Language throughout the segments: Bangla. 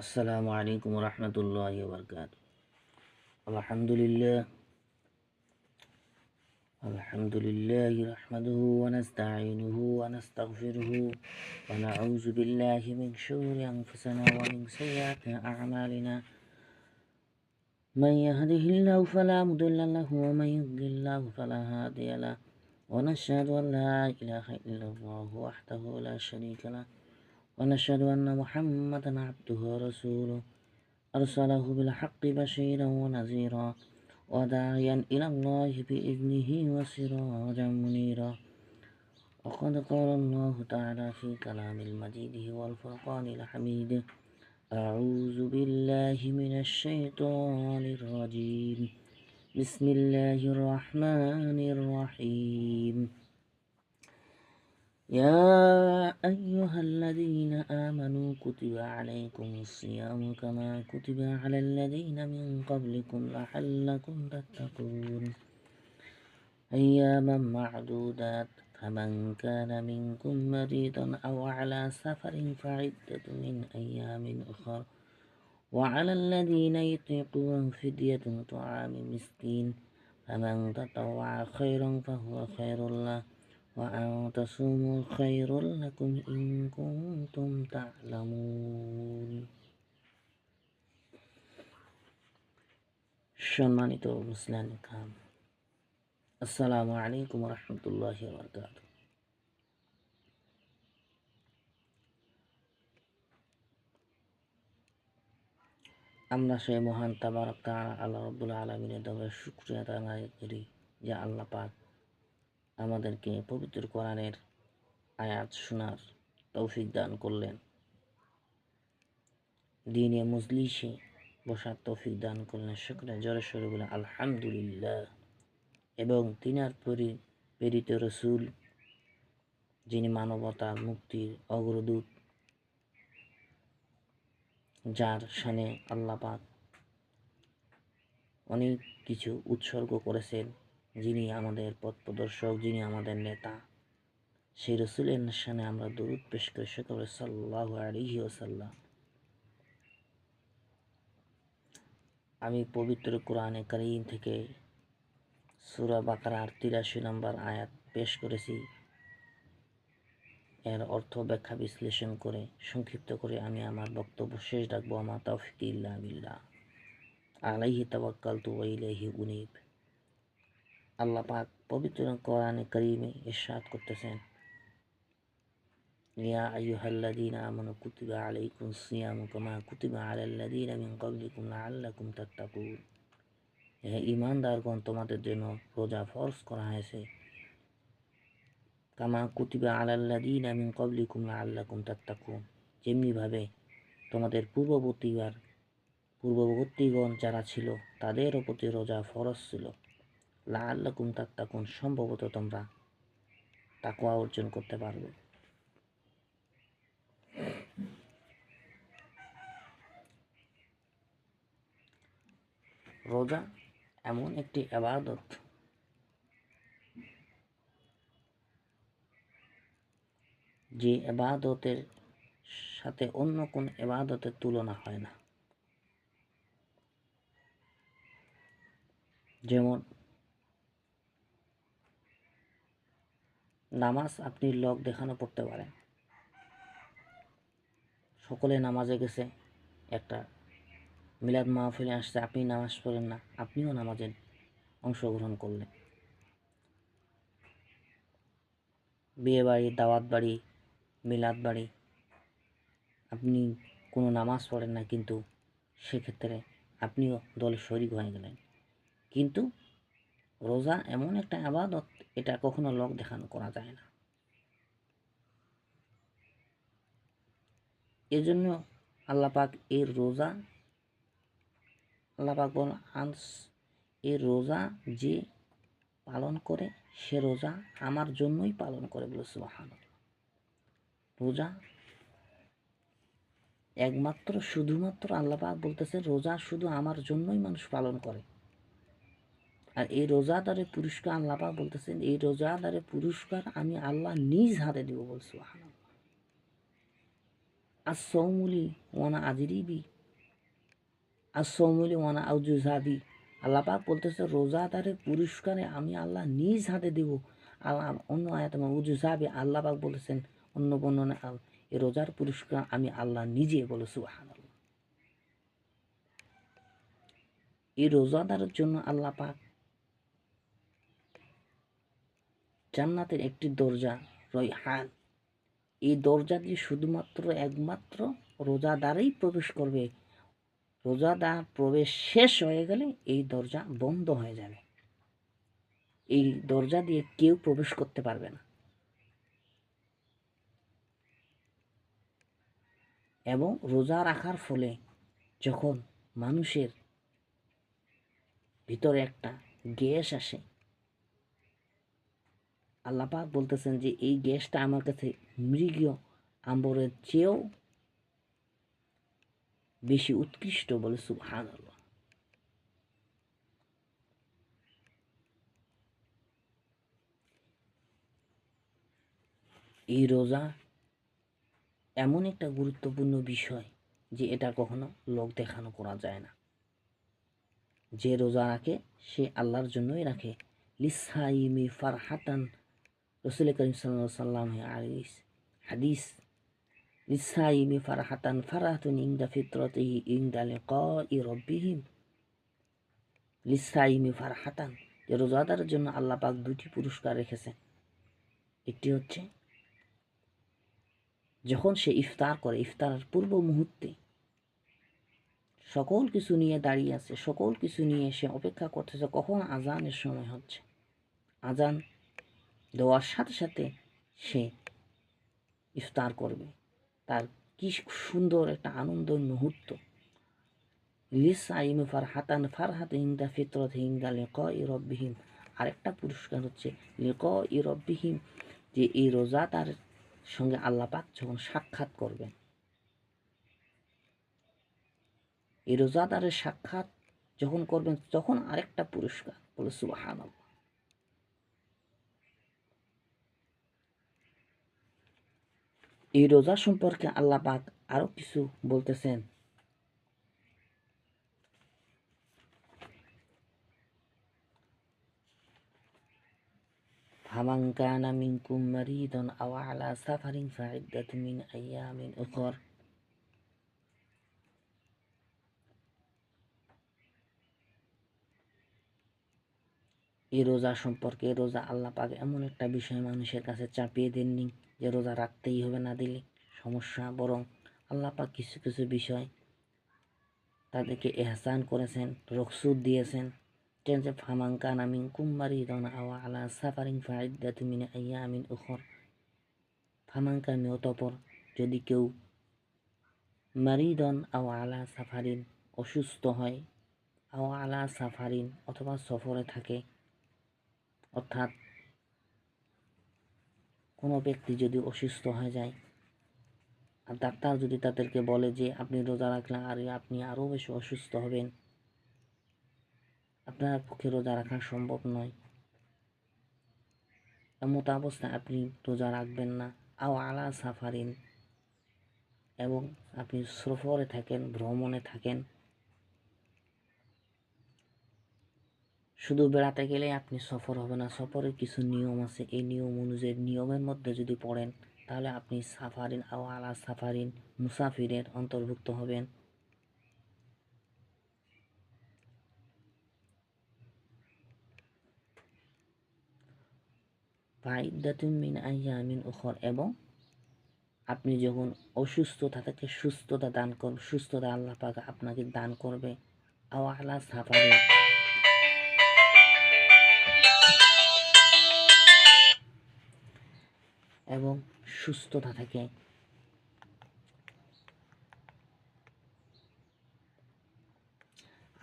আসসালামু আলাইকুম রহমতুল্লাহ বরকাত। আলহামদুলিল্লাহ আলহামদুলিল্লাহ নাহমাদুহু ওয়া নাস্তাঈনুহু ওয়া নাস্তাগফিরুহু ওয়া নাউযু বিল্লাহি মিন শুরুরি আনফুসিনা ওয়া মিন সাইয়্যাতি আ'মালিনা মান ইয়াহদিহিল্লাহু ফালা মুদিল্লা লাহু ওয়া মান ইউদ্লিল্লাহু ফালা হাদিয়া লাহু ওয়া নাশহাদু আন লা ইলাহা ইল্লাল্লাহু ওয়াহদাহু লা শারীকা লাহু ওয়া নাশহাদু আন্না মুহাম্মাদান আবদুহু ওয়া রাসূলুহু أرسله بالحق بشيرا ونذيرا وداعيا إلى الله بإذنه وسراجا منيرا. وقد قال الله تعالى في كلام المجيد والفرقان الحميد: أعوذ بالله من الشيطان الرجيم. بسم الله الرحمن الرحيم. يا أيها الذين آمنوا كتب عليكم الصيام كما كتب على الذين من قبلكم لعلكم تتقون أياما معدودات فمن كان منكم مريضا أو على سفر فعدة من أيام أخر وعلى الذين يطيقون فدية طعام مسكين فمن تطوع خيرا فهو خير له وأن تصوموا خير لكم إن كنتم تعلمون. সম্মানিত মুসলিম খান, আসসালামু আলাইকুম রহমতুল্লাহি ওয়া বারাকাতুহু। আমরা সেই মহান তাবারক তাআলা আল্লাহ রাব্বুল আলামিনের দরবারে শুকরিয়া আদায় করি যে আল্লাহ পাক আমাদেরকে পবিত্র কোরআনের আয়াত শোনার তৌফিক দান করলেন, দ্বীনে মজলিসে বসার তৌফিক দান করলেন। শুকরিয়া জোরে সোরে বলে আলহামদুলিল্লাহ। এবং তিনার প্রেরিত রসুল, যিনি মানবতার মুক্তির অগ্রদূত, যার শানে আল্লাহ পাক অনেক কিছু উৎসর্গ করেছেন, যিনি আমাদের পথ প্রদর্শক, যিনি আমাদের নেতা, সেই রসুলের শানে আমরা দরুদ পেশ করে সকলে সাল্লাল্লাহু আলাইহি ওয়াসাল্লাম। আমি পবিত্র কোরআনে কারীম থেকে সূরা বাকারার ৮৩ নম্বর আয়াত পেশ করেছি। এর অর্থ ব্যাখ্যা বিশ্লেষণ করে সংক্ষিপ্ত করে আমি আমার বক্তব্য শেষ রাখবো। আমার তাওফীক ইল্লা বিল্লাহ, আলাইহি তাওয়াক্কালতু ওয়া ইলাইহি উনীব। আল্লাহ পাক পবিত্র কোরআনে কারীমে ইরশাদ করতেছেন: ইয়া আইয়ুহাল্লাযীনা আমানু কুতিবা আলাইকুমুস সিয়ামু কামা কুতিবা আলাল্লাযীনা মিন ক্বাবলিকুম লাআল্লাকুম তাত্তাকুন। হে ঈমানদারগণ, তোমাদের জন্য রোজা ফরজ করা হয়েছে, কামা কুতিবা আলাল্লাযীনা মিন ক্বাবলিকুম লাআল্লাকুম তাত্তাকুন, যেমনিভাবে তোমাদের পূর্ববর্তীগণ যারা ছিল তাদের প্রতি রোজা ফরজ ছিল। লাআল্লাকুম তাত্তাকুন, সম্ভবত তোমরা তাকওয়া অর্জন করতে পারবে। রোজা এমন একটি ইবাদত, যে ইবাদতের সাথে অন্য কোন ইবাদতের তুলনা হয় না। যেমন নামাজ আপনি লোক দেখানো পড়তে পারেন, সকলে নামাজে গেছে, একটা মিলাদ মাহফিলে আসছে, আপনি নামাজ পড়েন না, আপনিও নামাজে অংশগ্রহণ করলেন। বিয়ে বাড়ি, দাওয়াত বাড়ি, মিলাদ বাড়ি, আপনি কোনো নামাজ পড়েন না, কিন্তু সেক্ষেত্রে আপনিও দলে শরীক হয়ে গেলেন। কিন্তু রোজা এমন একটা ইবাদত, এটা কখনো লোক দেখানো করা যায় না। এজন্য আল্লাহ পাক এই রোজা, আল্লাহ পাক বলেন, এই রোজা যে পালন করে সে রোজা আমার জন্যই পালন করে বলে সুবহানাল্লাহ। রোজা একমাত্র শুধুমাত্র আল্লাহ পাক বলতেছে রোজা শুধু আমার জন্যই মানুষ পালন করে। আর এই রোজাদারের পুরস্কার আল্লাহ পাক বলতেছেন, এই রোজাদারের পুরস্কার আমি আল্লাহ নিজ হাতে দিব বলে সুবহানাল্লাহ। আসৌমুলি ওয়ানা আজিরিবি, আসৌমুলি ওয়ানা আউজুজাবি। আল্লাহ পাক বলতেছে রোজাদারের পুরস্কারে আমি আল্লাহ নিজ হাতে দেব। আল্লাহ অন্য আয়াত উজুজাবি, আল্লাহ পাক বলতেছেন অন্য বর্ণনা এই রোজার পুরস্কার আমি আল্লাহ নিজে, বলে সুবহানাল্লাহ। এই রোজাদারের জন্য আল্লাহ পাক জান্নাতের একটি দরজা রায়হান, এই দরজা দিয়ে শুধুমাত্র একমাত্র রোজাদারই প্রবেশ করবে। রোজাদার প্রবেশ শেষ হয়ে গেলে এই দরজা বন্ধ হয়ে যাবে, এই দরজা দিয়ে কেউ প্রবেশ করতে পারবে না। এবং রোজা রাখার ফলে যখন মানুষের ভিতরে একটা গ্যাস আসে, আল্লাহ পাক বলতেছেন যে এই গ্যাসটা আমার কাছে মৃগীয় আম্বরের চেয়েও বেশি উৎকৃষ্ট, বলে সুবহানাল্লাহ। এই রোজা এমন একটা গুরুত্বপূর্ণ বিষয় যে এটা কখনো লোক দেখানো করা যায় না। যে রোজা রাখে সে আল্লাহর জন্যই রাখে। লিসাইমি ফারহাতান, রসুল করিম সাল্লাল্লাহু আলাইহি ওয়াসাল্লাম হাদিস, লিসাইমি ফারহাতান ফারহাতুন ইনদা ফিতরাতিহি ইনদা লিকাই রাব্বিহিম। লিসাইমি ফারহাতান, যে রোজাদারের জন্য আল্লাহ পাক দুটি পুরস্কার রেখেছেন। একটি হচ্ছে যখন সে ইফতার করে, ইফতারের পূর্ব মুহূর্তে সকল কিছু নিয়ে দাঁড়িয়ে আছে, সকল কিছু নিয়ে সে অপেক্ষা করতেছে কখন আজানের সময় হচ্ছে। আজান দেওয়ার সাথে সাথে সে ইফতার করবে। তার কি সুন্দর একটা আনন্দের মুহূর্ত। লিসাইমি ফারহাতান ফারহাত ইনদা ফিতরাত ইনদা লিকাই রাব্বিহিম। আরেকটা পুরস্কার হচ্ছে লিকাই রাব্বিহিম, যে এই রোজাদার সঙ্গে আল্লাহ পাক যখন সাক্ষাৎ করবেন, এই রোজাদারের সাক্ষাৎ যখন করবেন তখন আরেকটা পুরস্কার, বলে সুবহানাল্লাহ। এই রোজা সম্পর্কে আল্লাহ পাক আরো কিছু বলতেছেন। ফামান কানা মিনকুম মারিদান আও আলা সাফারিন ফাইদ্দাতুম মিন আইয়ামিন উখর। এই রোজা সম্পর্কে, রোজা আল্লাহ পাক এমন একটা বিষয় মানুষের কাছে চাপিয়ে দেননি যে রোজা রাখতেই হবে, না দিলে সমস্যা। বরং আল্লাহ পাক কিছু কিছু বিষয় তাদেরকে এহসান করেছেন, রুখসত দিয়েছেন। যে ফামান কানা মিনকুম মারিদান আও আলা সাফারিন ফাইদ্দাতুম মিন আইয়ামিন উখর। ফামান কানা, অতঃপর যদি কেউ মারিদন আও আলা সাফারিন, অসুস্থ হয়, আও আলা সাফারিন, অথবা সফরে থাকে। অর্থাৎ কোনো ব্যক্তি যদি অসুস্থ হয়ে যায় আর ডাক্তার যদি তাদেরকে বলে যে আপনি রোজা রাখলে আর আপনি আরও বেশি অসুস্থ হবেন, আপনার পক্ষে রোজা রাখা সম্ভব নয়, এমত অবস্থায় আপনি রোজা রাখবেন না। আও আলা সাফারিন, এবং আপনি সফরে থাকেন, ভ্রমণে থাকেন, শুধু বেড়াতে গেলে আপনি সফর হবে না, সফরের কিছু নিয়ম আছে। এই নিয়ম অনুযায়ী নিয়মের মধ্যে যদি পড়েন তাহলে আপনি সাফারিন আও আলা সাফারিন, মুসাফিরের অন্তর্ভুক্ত হবেন। ফাইদ্দাতুম মিন আইয়ামিন উখর, এবং আপনি যখন অসুস্থতা থেকে সুস্থতা দান করবে, সুস্থতা আল্লাহ পাক আপনাকে দান করবে। আও আলা সাফারিন, এবং সুস্থতা থেকে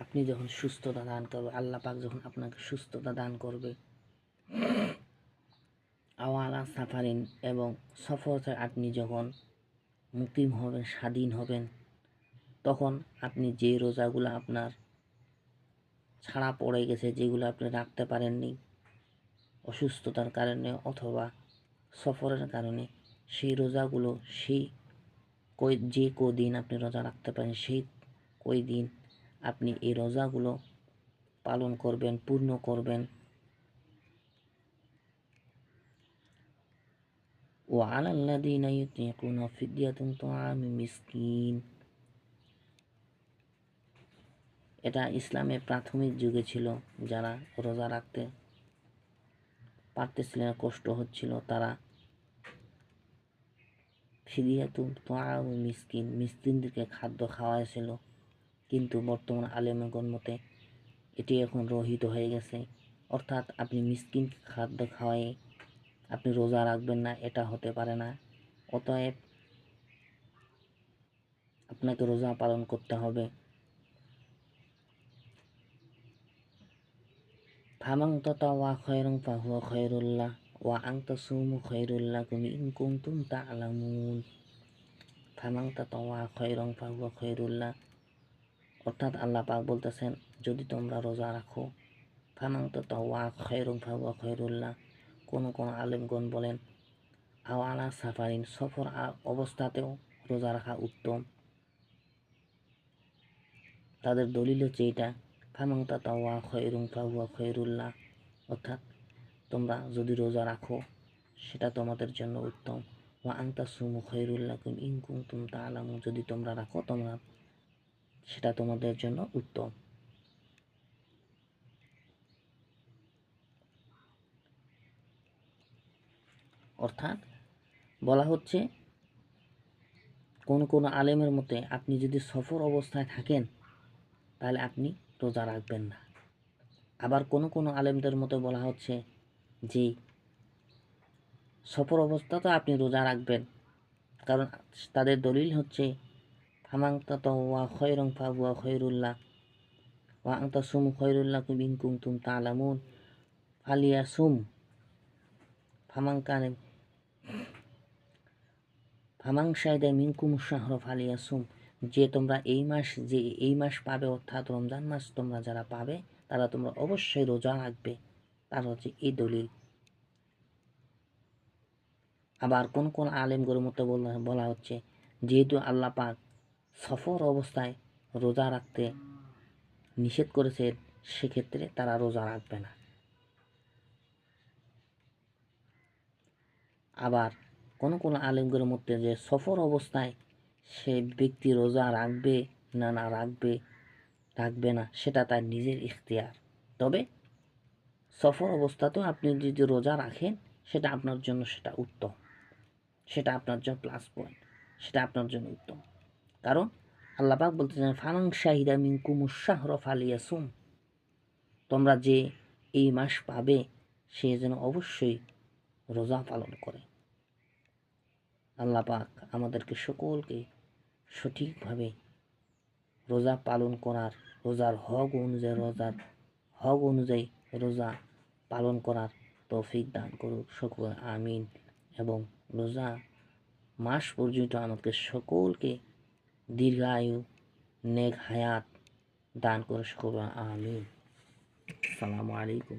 আপনি যখন সুস্থতা দান করবে, আল্লাহ পাক যখন আপনাকে সুস্থতা দান করবে। আও আলা সাফারিন, এবং সফর থেকে আপনি যখন মুকিম হবেন, স্বাধীন হবেন, তখন আপনি যে রোজাগুলো আপনার ছাড়া পড়ে গেছে, যেগুলো আপনি রাখতে পারেননি অসুস্থতার কারণে অথবা সফরের কারণে, সেই রোজাগুলো সেই যে কদিন আপনি রোজা রাখতে পারেন সেই কয়দিন আপনি এই রোজাগুলো পালন করবেন, পূর্ণ করবেন। وعلى الذين يطيقون فدية طعام مسكين। এটা ইসলামের প্রাথমিক যুগে ছিল, যারা রোজা রাখতে পারতেছিলেন, কষ্ট হচ্ছিল, তারা ফিদিয়াতুন তাআম মিসকিন, মিসকিনদেরকে খাদ্য খাওয়াইছিল। কিন্তু বর্তমান আলেমগণ মতে এটি এখন রহিত হয়ে গেছে। অর্থাৎ আপনি মিসকিনকে খাদ্য খাওয়াই আপনি রোজা রাখবেন না, এটা হতে পারে না। অতএব আপনাকে রোজা পালন করতে হবে। ফামান তাতাওয়া খায়রান ফাহুয়া খায়রুল লাহ ওয়া আন তাসুমু খায়রুল লাকুম ইন কুনতুম তা'লামুন। ফামান তাতাওয়া খায়রান ফাহুয়া খায়রুল লাহ, অর্থাৎ আল্লাহ পাক বলতেছেন, যদি তোমরা রোজা রাখো। ফামান তাতাওয়া খায়রান ফাহুয়া খায়রুল লাহ। কোন আলেমগণ বলেন আওয়ালা সাফারিন, সফর অবস্থাতেও রোজা রাখা উত্তম। তাদের দলিল হচ্ছে এটা, ফামান তাতাওয়া খায়রান ফাহুয়া খায়রুল লাহ, অর্থাৎ তোমরা যদি রোজা রাখো সেটা তোমাদের জন্য উত্তম। ওয়া আন তাসুমু খায়রুল লাকুম ইন কুনতুম তা'লামুন, যদি তোমরা রাখো তোমরা সেটা তোমাদের জন্য উত্তম। অর্থাৎ বলা হচ্ছে কোন আলেমের মতে আপনি যদি সফর অবস্থায় থাকেন তাহলে আপনি রোজা রাখবেন না। আবার কোন আলেমদের মতে বলা হচ্ছে যে সফর অবস্থাতেও আপনি রোজা রাখবেন, কারণ তাদের দলিল হচ্ছে ফামান তাতাওয়া খায়রান ফাহুয়া খায়রুল লাহ ওয়া আন তাসুমু খায়রুল লাকুম ইন কুনতুম তা'লামুন ফালিয়াসুম ফামান শাহিদা মিনকুমুশ শাহরা ফালিয়াসুম। যে তোমরা এই মাস পাবে, অর্থাৎ রমজান মাস তোমরা যারা পাবে তারা তোমরা অবশ্যই রোজা রাখবে। তার হচ্ছে এই দলিল। আবার কোন আলেমগুলোর মতো বলা হচ্ছে যেহেতু আল্লাহ পাক সফর অবস্থায় রোজা রাখতে নিষেধ করেছেন, সেক্ষেত্রে তারা রোজা রাখবে না। আবার কোন আলেমগুলোর মধ্যে যে সফর অবস্থায় সে ব্যক্তি রোজা রাখবে না রাখবে না সেটা তার নিজের ইখতিয়ার। তবে সফর অবস্থাতেও আপনি যদি রোজা রাখেন সেটা আপনার জন্য সেটা উত্তম, সেটা আপনার জন্য প্লাস পয়েন্ট, সেটা আপনার জন্য উত্তম। কারণ আল্লাহ পাক বলতেছেন ফামান শাহিদা মিনকুমুশ শাহরা ফালিয়াসুম, তোমরা যে এই মাস পাবে সে যেন অবশ্যই রোজা পালন করে। আল্লাহ পাক আমাদেরকে সকলকে সঠিকভাবে রোজা পালন করার, রোজার হক অনুযায়ী রোজা পালন করার তৌফিক দান করুক সকল, আমিন। এবং রোজা মাস পর্যন্ত আমাদের সকলকে দীর্ঘায়ু, নেক হায়াত দান করে সকল, আমিন। আসসালামু আলাইকুম।